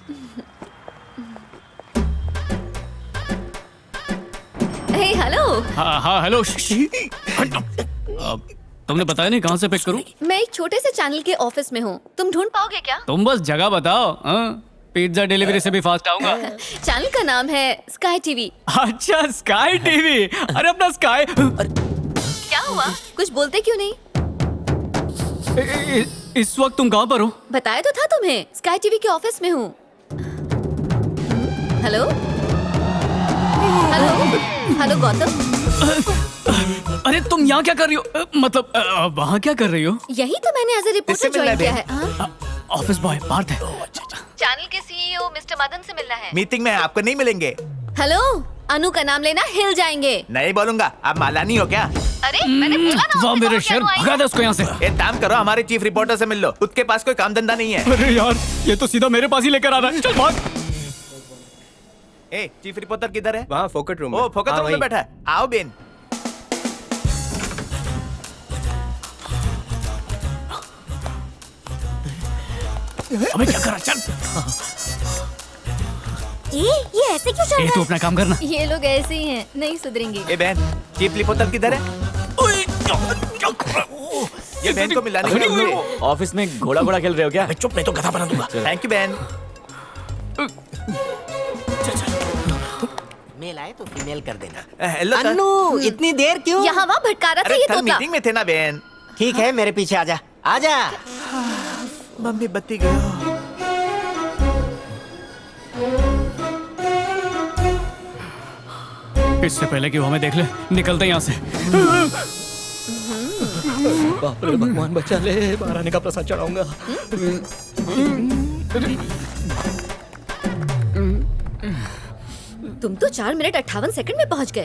हे hello. हाँ hello. तुमने बताया नहीं कहाँ से पिक करूं? मैं एक छोटे से चैनल के ऑफिस में हूँ, तुम ढूंढ पाओगे क्या? तुम बस जगह बताओ। पिज्जा डिलीवरी से भी फास्ट आऊंगा। चैनल का नाम है स्काई टीवी। अच्छा स्काई टीवी। अरे अपना स्काई। क्या हुआ, कुछ बोलते क्यों नहीं? इस वक्त तुम कहाँ पर हो? बताया तो था तुम्हें, स्काई टीवी के ऑफिस में हूँ। Hello hello hello Gautam. अरे तुम यहाँ क्या कर रही हो? मतलब वहाँ क्या कर रही हो? यही तो मैंने एज ए रिपोर्टर ज्वाइन किया है। ऑफिस बॉय पार्थ है। चैनल के सीईओ मिस्टर मदन से मिलना है। मीटिंग में आपको नहीं मिलेंगे। हेलो, अनु का नाम लेना हिल जाएंगे। नहीं बोलूंगा, आप मालानी हो क्या? अरे मैंने बोला ना। वाह मेरे शेर, भगा दे उसको यहाँ से। एक काम करो, हमारे चीफ रिपोर्टर से मिल लो, उसके पास कोई काम धंधा नहीं है। अरे यार ये तो सीधा मेरे पास ही लेकर आ रहा है। चल भाग। ए, चीफ रिपोर्टर किधर है? वहाँ फोकट रूम में। ओ फोकट रूम में बैठा है। आओ बेन। अबे क्या कर रहा? चल। ये ऐसे क्यों चल रहा है? तू अपना काम करना। ये लोग ऐसे ही हैं, नहीं सुधरेंगे। ए बहन, चीफ रिपोर्टर किधर है? ये बहन को मिलाने के लिए। ऑफिस में घोड़ा घोड़ा खेल रहे हो क्या? चुप, नहीं तो गधा बना दूंगा। थैंक यू बहन। मेल आए तो फीमेल कर देना। Hello sir. अन्नू, इतनी देर क्यों? यहाँ वहाँ भटका रहा था अरे ये कल तोता। मीटिंग में थे ना बहन। ठीक है, मेरे पीछे आजा आजा। मम्मी बत्ती गयो। इससे पहले कि वो हमें देख ले, निकलते हैं यहाँ से। बाप रे भगवान बचा ले, बाहर आने का प्रसाद चढ़ाऊंगा। तुम तो 4 मिनट 58 सेकंड में पहुँच गए।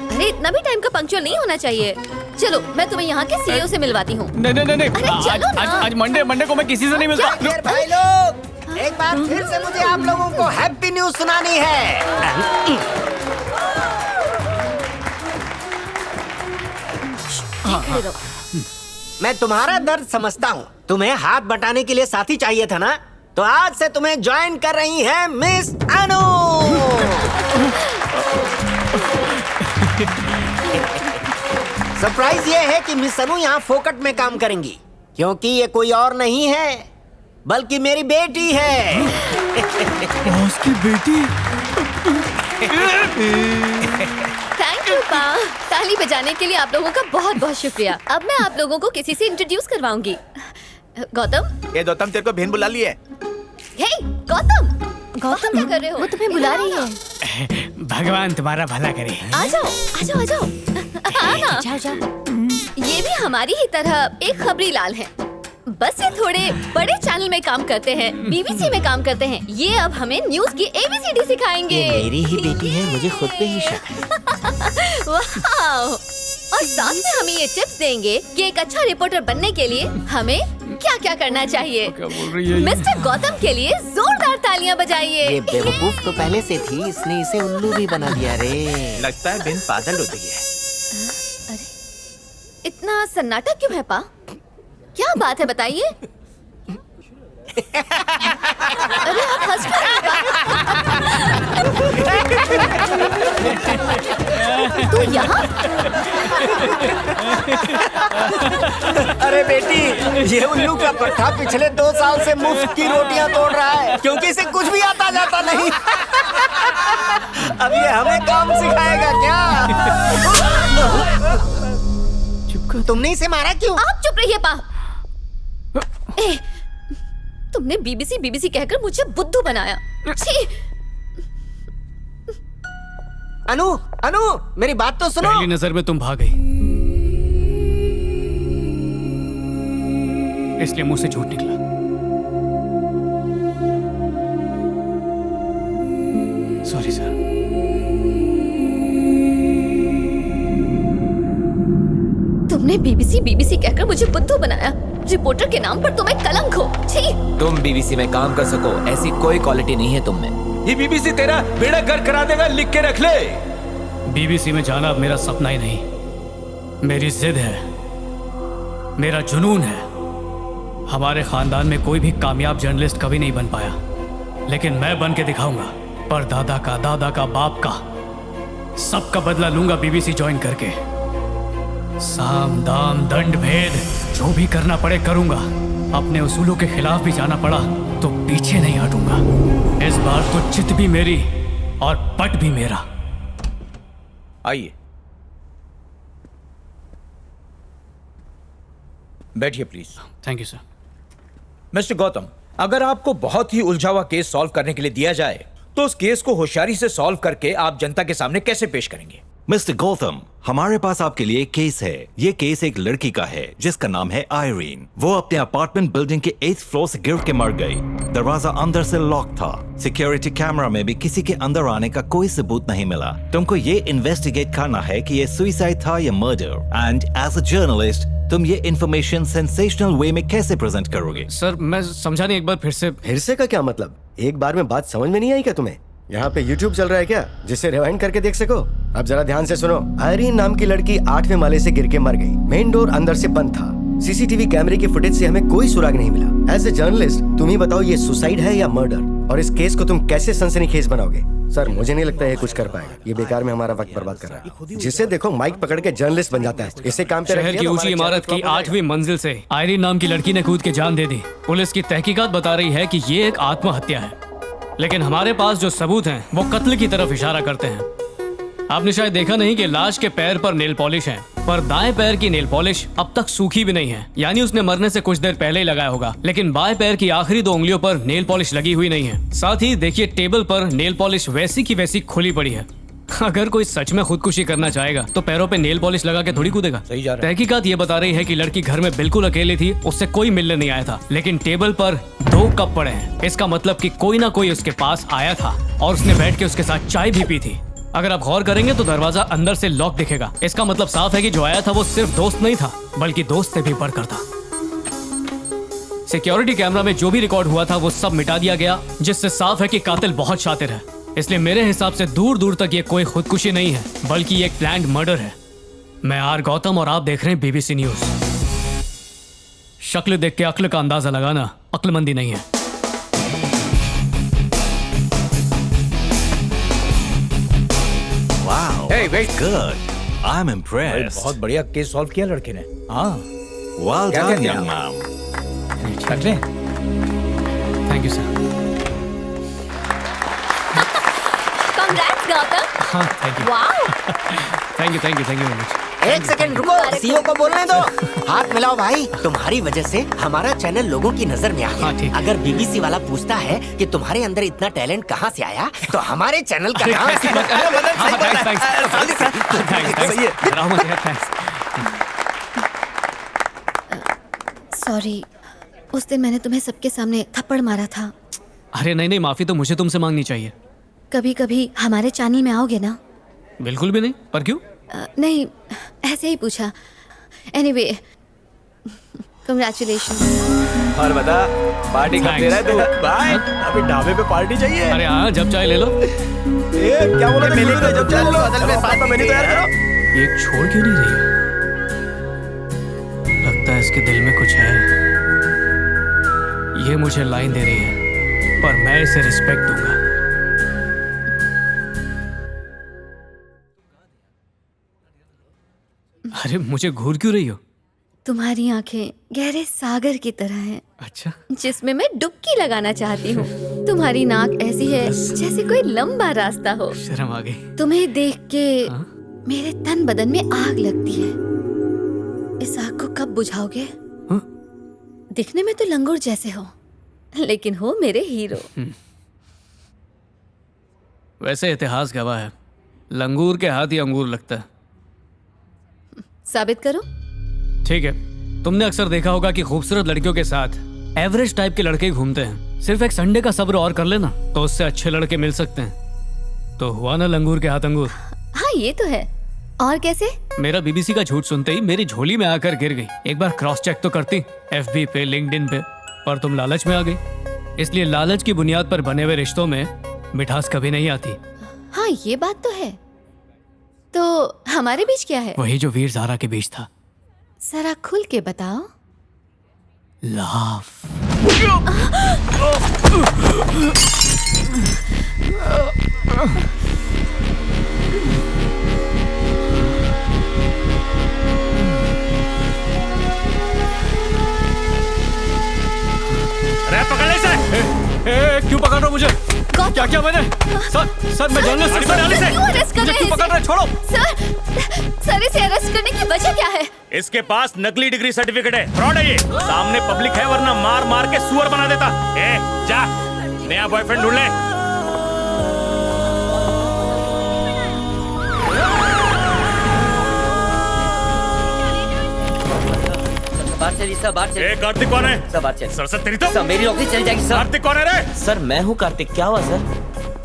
अरे इतना भी टाइम का पंक्चुअल नहीं होना चाहिए। चलो मैं तुम्हें यहाँ के सीईओ से मिलवाती हूँ। नहीं। अरे चलो ना। आज मंडे को मैं किसी से नहीं मिलता। फिर भाई लोग, एक बार फिर से मुझे आप लोगों को हैप्पी न्यूज सुनानी है। मैं तुम्हारा दर्द समझता हूँ। तुम्हें हाथ बटाने के लिए साथी चाहिए था ना, तो आज से तुम्हें ज्वाइन कर रही है मिस अनु। सरप्राइज ये है कि मिस अनु यहाँ फोकट में काम करेंगी, क्योंकि ये कोई और नहीं है बल्कि मेरी बेटी है। उसकी बेटी। थैंक यू पा। ताली बजाने के लिए आप लोगों का बहुत बहुत शुक्रिया। अब मैं आप लोगों को किसी से इंट्रोड्यूस करवाऊंगी। गौतम। ये गौतम तेरे को बहन बुला ली है। हे गौतम, गौतम क्या कर रहे हो? वो तुम्हें बुला रही है। भगवान तुम्हारा भला करे। आ जाओ आ जाओ आ जाओ। जाओ जाओ। ये भी हमारी ही तरह एक खबरी लाल है, बस ये थोड़े बड़े चैनल में काम करते हैं, बीबीसी में काम करते हैं। ये अब हमें न्यूज की ABCD सिखाएंगे। ये मेरी ही बेटी है, मुझे खुद पे ही शक है। वाह! और साथ में हमें ये टिप्स देंगे कि एक अच्छा रिपोर्टर बनने के लिए हमें क्या क्या करना चाहिए। क्या बोल रही है? मिस्टर गौतम के लिए जोरदार तालियां बजाइए। ये बेवकूफ तो पहले से थी, इसने इसे उल्लू भी बना दिया रे। लगता है बहन पागल हो गई है। अरे इतना सन्नाटा क्यों है पा? क्या बात है बताइए। अरे आप हंस क्यों रहे हैं? तू यहाँ? अरे बेटी, ये उल्लू का पट्टा पिछले 2 साल से मुफ्त की रोटियां तोड़ रहा है, क्योंकि इसे कुछ भी आता जाता नहीं। अब ये हमें काम सिखाएगा क्या? तुमने इसे मारा क्यों? आप चुप रहिए पा। ए, तुमने बीबीसी कहकर मुझे बुद्धू बनाया। छी! अनु, अनु, मेरी बात तो सुनो। पहली नजर में तुम भाग गई, इसलिए मुंह से झूठ निकला। Sorry sir. तुमने बीबीसी कहकर मुझे बुद्धू बनाया। रिपोर्टर के नाम पर तुम एक कलंक हो। छी! तुम बीबीसी में काम कर सको ऐसी कोई क्वालिटी नहीं है तुम में। ये बीबीसी तेरा बेड़ा गर्क करा देगा, लिख के रख ले। बीबीसी में जाना अब मेरा सपना ही नहीं, मेरी जिद है, मेरा जुनून है। हमारे खानदान में कोई भी कामयाब जर्नलिस्ट कभी नहीं बन पाया, लेकिन मैं बन के दिखाऊंगा, पर दादा का, दादा का, बाप का, सबका बदला लूंगा बीबीसी ज्वाइन करके। साम दाम दंड भेद जो भी करना पड़े करूंगा। अपने उसूलों के खिलाफ भी जाना पड़ा तो पीछे नहीं हटूंगा। इस बार तो चित भी मेरी और पट भी मेरा। आइए, बैठिए please. Thank you sir. Mister Gautam, अगर आपको बहुत ही उलझा हुआ केस सॉल्व करने के लिए दिया जाए तो उस केस को होशियारी से सॉल्व करके आप जनता के सामने कैसे पेश करेंगे? मिस्टर गौतम, हमारे पास आपके लिए एक केस है। ये केस एक लड़की का है जिसका नाम है आयरीन। वो अपने अपार्टमेंट बिल्डिंग के 8th फ्लोर से गिर के मर गई। दरवाजा अंदर से लॉक था। सिक्योरिटी कैमरा में भी किसी के अंदर आने का कोई सबूत नहीं मिला। तुमको ये इन्वेस्टिगेट करना है कि ये सुसाइड था या murder. And as a journalist तुम ये इन्फॉर्मेशन सेंसेशनल वे में कैसे प्रेजेंट करोगे? सर मैं समझा नहीं, एक बार फिर से। फिर से का क्या मतलब? एक बार में बात समझ में नहीं आई क्या तुम्हें? यहाँ पे YouTube चल रहा है क्या जिससे रिवाइंड करके देख सको? अब जरा ध्यान से सुनो। आयरीन नाम की लड़की 8वें माले से गिर के मर गई। मेन डोर अंदर से बंद था। सीसीटीवी कैमरे की फुटेज से हमें कोई सुराग नहीं मिला। एज ए जर्नलिस्ट तुम ही बताओ, ये सुसाइड है या मर्डर? और इस केस को तुम कैसे सनसनीखेज बनाओगे? सर मुझे नहीं लगता ये कुछ कर पाएगा। ये बेकार में हमारा वक्त बर्बाद कर रहा है। जिसे देखो माइक पकड़ के जर्नलिस्ट बन जाता है। इसे काम पे शहर की ऊंची इमारत की 8वीं मंजिल से आयरीन नाम की लड़की ने कूद के जान दे दी। पुलिस की तहकीकात बता रही है कि ये एक आत्महत्या है, लेकिन हमारे पास जो सबूत हैं वो कत्ल की तरफ इशारा करते हैं। आपने शायद देखा नहीं कि लाश के पैर पर नेल पॉलिश है, पर दाएं पैर की नेल पॉलिश अब तक सूखी भी नहीं है। यानी उसने मरने से कुछ देर पहले ही लगाया होगा, लेकिन बाएं पैर की आखिरी 2 उंगलियों पर नेल पॉलिश लगी हुई नहीं है। साथ ही देखिए टेबल पर नेल पॉलिश वैसी की वैसी खुली पड़ी है। अगर कोई सच में खुदकुशी करना चाहेगा तो पैरों पे नेल पॉलिश लगा के थोड़ी कूदेगा। सही जा रहा है। तहकीकात ये बता रही है कि लड़की घर में बिल्कुल अकेली थी, उससे कोई मिलने नहीं आया था, लेकिन टेबल पर 2 कप पड़े हैं। इसका मतलब कि कोई ना कोई उसके पास आया था और उसने बैठ के उसके साथ चाय भी पी थी। अगर आप गौर करेंगे तो दरवाजा अंदर से लॉक दिखेगा। इसका मतलब साफ है कि जो आया था वो सिर्फ दोस्त नहीं था, बल्कि दोस्त से भी बढ़कर था। सिक्योरिटी कैमरा में जो भी रिकॉर्ड हुआ था वो सब मिटा दिया गया, जिससे साफ है कि कातिल बहुत शातिर है। इसलिए मेरे हिसाब से दूर दूर तक ये कोई खुदकुशी नहीं है, बल्कि ये एक प्लान्ड मर्डर है। मैं आर गौतम और आप देख रहे हैं बीबीसी न्यूज। शक्ल देख के अक्ल का अंदाजा लगाना अक्लमंदी नहीं है। Wow, Hey, wait. good. I'm impressed. बहुत बढ़िया केस सॉल्व किया लड़के ने। हाँ, Well क्या done, कहते हैं young आप? man. रख लें। Thank you sir. Congrats Gautam. हाँ thank you, wow. Thank you, thank you, thank you very much. एक सेकंड रुको, सीईओ को बोलने दो। हाथ मिलाओ भाई। तुम्हारी वजह से हमारा चैनल लोगों की नजर में आ हाँ, ठीक। गया। अगर बीबीसी वाला पूछता है कि तुम्हारे अंदर इतना टैलेंट कहाँ से आया, तो हमारे चैनल का नाम सॉरी, उस दिन मैंने तुम्हें सबके सामने थप्पड़ मारा था। अरे नहीं नहीं, माफी तो मुझे तुमसे मांगनी चाहिए। कभी कभी हमारे चैनल में आओगे ना? बिल्कुल भी नहीं, पर क्यों? नहीं, ऐसे ही पूछा। Anyway, congratulation. और बता पार्टी कब दे रहा है तू? बाय। अभी ढाबे पे पार्टी चाहिए। अरे हाँ, जब चाय ले लो। क्या बोला था? मेले का जब चाय बदल में साथ में मेन्यू तैयार करो। ये छोड़ क्यों नहीं रही है? लगता है इसके दिल में कुछ है। ये मुझे लाइन दे रही है, पर मैं इसे रिस्पेक्ट दूंगा। अरे मुझे घूर क्यों रही हो? तुम्हारी आंखें गहरे सागर की तरह हैं, अच्छा, जिसमें मैं डुबकी लगाना चाहती हूँ। तुम्हारी नाक ऐसी है जैसे कोई लंबा रास्ता हो। शर्म आ गई। तुम्हें देख के हाँ? मेरे तन बदन में आग लगती है। इस आग को कब बुझाओगे? हाँ? दिखने में तो लंगूर जैसे हो, लेकिन हो मेरे हीरो। वैसे इतिहास गवाह है, लंगूर के हाथ ही अंगूर लगता है। साबित करो। ठीक है, तुमने अक्सर देखा होगा कि खूबसूरत लड़कियों के साथ एवरेज टाइप के लड़के घूमते हैं। सिर्फ एक संडे का सब्र और कर लेना तो उससे अच्छे लड़के मिल सकते हैं। तो हुआ ना लंगूर के हाथ अंगूर। हाँ, ये तो है। और कैसे? मेरा बीबीसी का झूठ सुनते ही मेरी झोली में आकर गिर गई। एक बार क्रॉस चेक तो करती FB पे, लिंक्डइन पे, पर तुम लालच में आ गई। इसलिए लालच की बुनियाद पर बने हुए रिश्तों में मिठास कभी नहीं आती। हाँ, ये बात तो है। तो हमारे बीच क्या है? वही जो वीर ज़ारा के बीच था। जरा खुल के बताओ। लव। मुझे। क्या क्या मैंने? सर मैं जर्नलिस्ट हूँ। क्यों अरेस्ट कर रहे हैं पकड़ रहे? छोड़ो। सर इसे अरेस्ट करने की वजह क्या है? इसके पास नकली डिग्री सर्टिफिकेट है, फ्रॉड है ये। सामने पब्लिक है, वरना मार मार के सुअर बना देता। जा नया बॉयफ्रेंड ढूंढ ले। कार्तिक कौन है? सर तेरी तो सर मेरी नौकरी चली जाएगी सर। कार्तिक कौन है रे? सर मैं हूँ कार्तिक। क्या हुआ सर?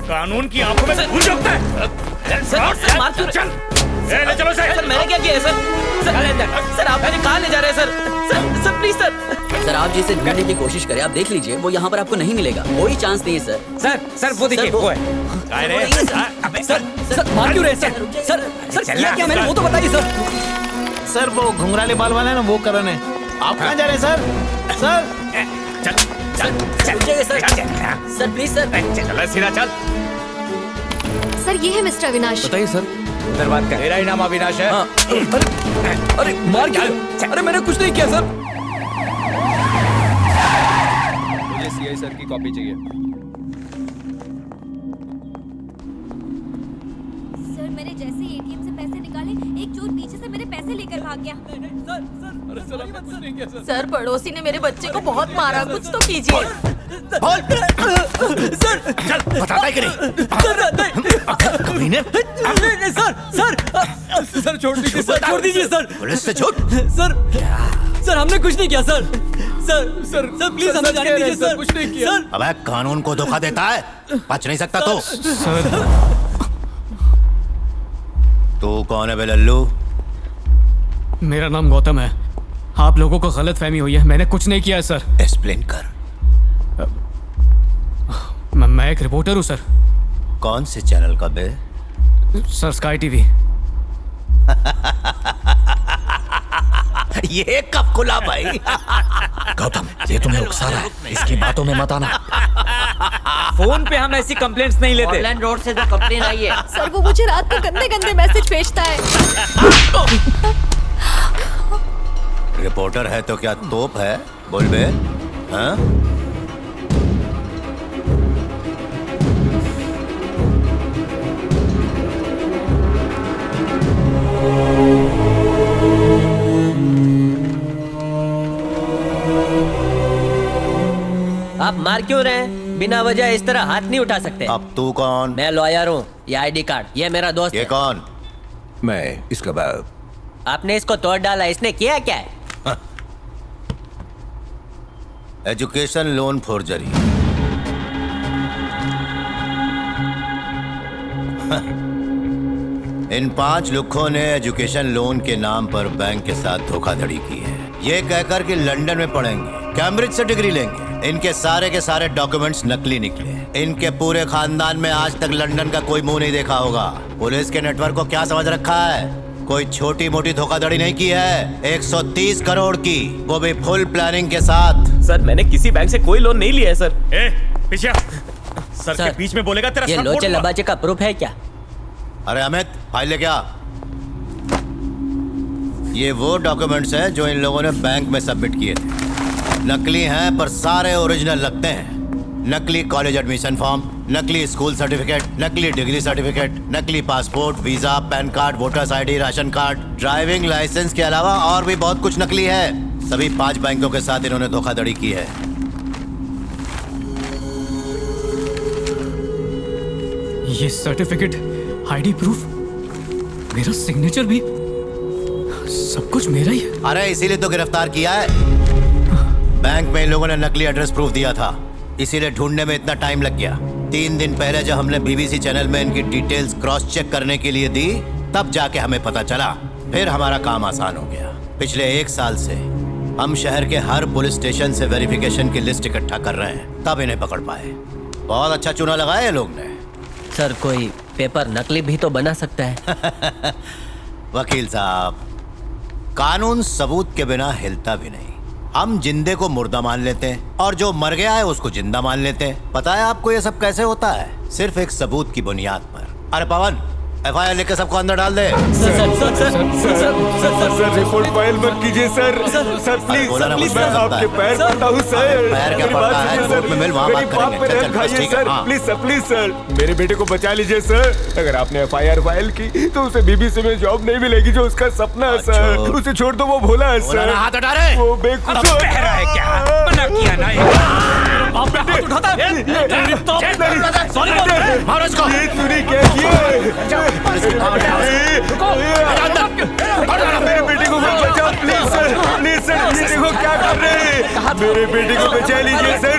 कानून की आंखों में घुस जाता है। सर मार क्यों? चल ले चलो सर मैंने क्या किया है सर? सर आप मुझे कहाँ ले जा रहे हैं सर? सर प्लीज सर आप जिसे ढूंढने की कोशिश करें, आप देख लीजिए वो यहाँ पर आपको नहीं मिलेगा, कोई चांस नहीं है सर। सर वो देखिए वो है। सर मार क्यों रहे सर? किया क्या मैंने वो तो बताइए सर। सर वो घुंघराले बाल वाला है ना, वो करण है। आप कहाँ जा रहे हैं सर? Sir please sir. सीधा चल। सर ये है मिस्टर अविनाश। बताइए सर। उधर बात कर। मेरा ही नाम अविनाश है। अरे मार क्या? अरे मैंने कुछ नहीं किया सर। मुझे सीआई सर की कॉपी चाहिए। सर मैंने जैसे एटीएम से पैसे निकाले, एक चोर पीछे से मेरे पैसे लेकर भाग गया। सर पड़ोसी ने मेरे बच्चे को बहुत मारा, कुछ तो कीजिए। सर चल बताता है कि नहीं? कमीने। सर छोड़ दीजिए सर, छोड़ दीजिए सर। पुलिस से झूठ। सर हमने कुछ नहीं किया सर। सर प्लीज हमें जाने दीजिए सर। कुछ नहीं किया। अबे कानून को धोखा देता है, बच नहीं सकता तो। तू कौन है बे लल्लू? मेरा नाम गौतम है। आप लोगों को गलत फहमी हुई है, मैंने कुछ नहीं किया है सर। एक्सप्लेन कर। मैं एक रिपोर्टर हूँ सर। कौन से चैनल का बे? Sir sky TV. ये कब खुला भाई? गौतम ये तुम्हें उकसा रहा है, इसकी बातों में मत आना। फोन पे हम ऐसी कंप्लेंट्स नहीं लेते। ऑनलाइन रोड से जो कंप्लेन आई है सर वो मुझे रात को गंदे गंदे मैसेज भेजता है। रिपोर्टर है तो क्या तोप है? बोल बे। हाँ? आप मार क्यों रहे हैं? बिना वजह इस तरह हाथ नहीं उठा सकते। अब तू कौन? मैं लॉयर हूँ। ये आईडी कार्ड, ये मेरा दोस्त ये है। कौन? मैं इसका बाप। आपने इसको तोड़ डाला, इसने किया क्या है? Education loan forgery. इन 5 लुक्खों ने एजुकेशन लोन के नाम पर बैंक के साथ धोखाधड़ी की है, ये कहकर कि लंदन में पढ़ेंगे, कैम्ब्रिज से डिग्री लेंगे। इनके सारे के सारे डॉक्यूमेंट्स नकली निकले। इनके पूरे खानदान में आज तक लंदन का कोई मुंह नहीं देखा होगा। पुलिस के नेटवर्क को क्या समझ रखा है? कोई छोटी मोटी धोखाधड़ी नहीं की है, 130 करोड़ की, वो भी फुल प्लानिंग के साथ। सर मैंने किसी बैंक से कोई लोन नहीं लिया है सर। पीछे सर के बीच में बोलेगा तेरा ये लोचे लबाचे का प्रूफ है क्या? अरे अमित फाइल ले क्या? ये वो डॉक्यूमेंट्स हैं जो इन लोगों ने बैंक में सबमिट किए थे। नकली हैं पर सारे ओरिजिनल लगते हैं। नकली कॉलेज एडमिशन फॉर्म, नकली स्कूल सर्टिफिकेट, नकली डिग्री सर्टिफिकेट, नकली passport, visa, PAN card, voters ID, ration card, driving licence के अलावा और भी बहुत कुछ नकली है। सभी 5 बैंकों के साथ इन्होंने धोखाधड़ी की है। ये सर्टिफिकेट, आईडी प्रूफ, मेरा सिग्नेचर भी, सब कुछ मेरा ही है। अरे इसीलिए तो गिरफ्तार किया है। बैंक में इन लोगों ने नकली एड्रेस प्रूफ दिया था, इसीलिए ढूंढने में इतना टाइम लग गया। 3 दिन पहले जब हमने बीबीसी चैनल में इनकी डिटेल्स क्रॉस चेक करने के लिए दी, तब जाके हमें पता चला। फिर हमारा काम आसान हो गया। पिछले 1 साल से हम शहर के हर पुलिस स्टेशन से वेरिफिकेशन की लिस्ट इकट्ठा कर रहे हैं, तब इन्हें पकड़ पाए। बहुत अच्छा चुना लगाया ये लोग ने। सर कोई पेपर नकली भी तो बना सकता है। वकील साहब, कानून सबूत के बिना हिलता भी नहीं। हम जिंदे को मुर्दा मान लेते हैं और जो मर गया है उसको जिंदा मान लेते हैं। पता है आपको ये सब कैसे होता है? सिर्फ एक सबूत की बुनियाद पर। अरे पवन, FIR लिख के सबको अंदर डाल दे। सर रिपोर्ट फाइल मत कीजिए सर। सर प्लीज बोला ना, प्लीज मुझे मैं पता आपके है। पैर पड़ता हूँ सर। पैर क्या मेरी पड़ता बात है? सुनिए कोर्ट में मिल, वहाँ मेरी बात बात करेंगे। पे चल, रख चल, खाइए ठीक है, सर। हाँ। प्लीज सर मेरे बेटे को बचा लीजिए सर। अगर आपने FIR फाइल की तो उसे BBC में जॉब नहीं मिलेगी जो उसका सपना है सर। उसे छोड़ दो, वो भोला है बोला सर। ना, हाथ हटा रहे। वो बेवकूफ है क्या? मना किया ना बाप पे हाथ उठाता है। मारो इसको। ये तूने क्या किया? मेरे बेटे को बचाओ प्लीज सर। प्लीज सर ये देखो क्या कर रहे हैं। मेरे बेटे को बचा लीजिए सर।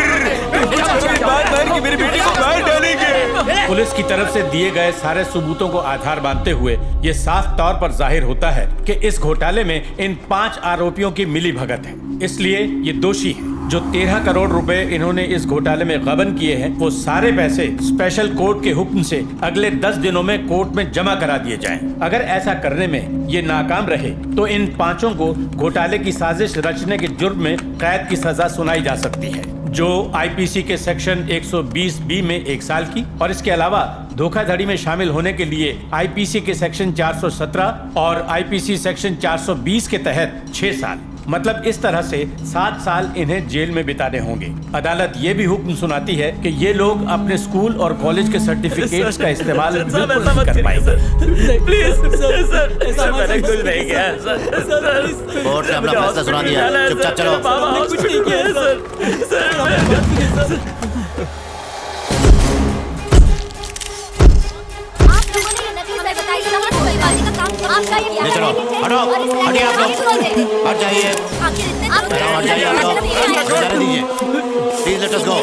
बार बार कि मेरे बेटे को मार डालेंगे। पुलिस की तरफ से दिए गए सारे सबूतों को आधार मानते हुए ये साफ तौर पर जाहिर होता है कि इस घोटाले में इन 5 आरोपियों की मिलीभगत है। इसलिए ये दोषी है। जो 13 करोड़ रुपए इन्होंने इस घोटाले में गबन किए हैं, वो सारे पैसे स्पेशल कोर्ट के हुक्म से अगले 10 दिनों में कोर्ट में जमा करा दिए जाएं। अगर ऐसा करने में ये नाकाम रहे तो इन 5 को घोटाले की साजिश रचने के जुर्म में कैद की सजा सुनाई जा सकती है, जो IPC के सेक्शन 120B में 1 साल की, और इसके अलावा धोखाधड़ी में शामिल होने के लिए IPC के सेक्शन 417 और IPC सेक्शन 420 के तहत 6 साल, मतलब इस तरह से 7 साल इन्हें जेल में बिताने होंगे। अदालत ये भी हुक्म सुनाती है कि ये लोग अपने स्कूल और कॉलेज के सर्टिफिकेट्स का इस्तेमाल बिल्कुल नहीं कर पाएंगे। प्लीज सर सर मैंने कुछ नहीं किया कोर्ट ने अपना फैसला सुना दिया, चुपचाप चलो। कुछ नहीं किया सर। ले चलो, हटो, हटिए आप लोग, हट जाइए, हट जाइए आप लोग, जाने दीजिए, प्लीज लेट अस गो,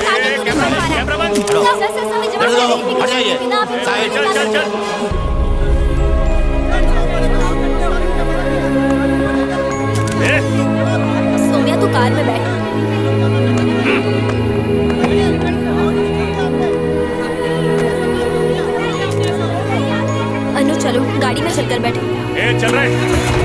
हट जाइए, साइड, सोम्या तू कार में बैठ। अनु चलो गाड़ी में चलकर बैठो। चल रहे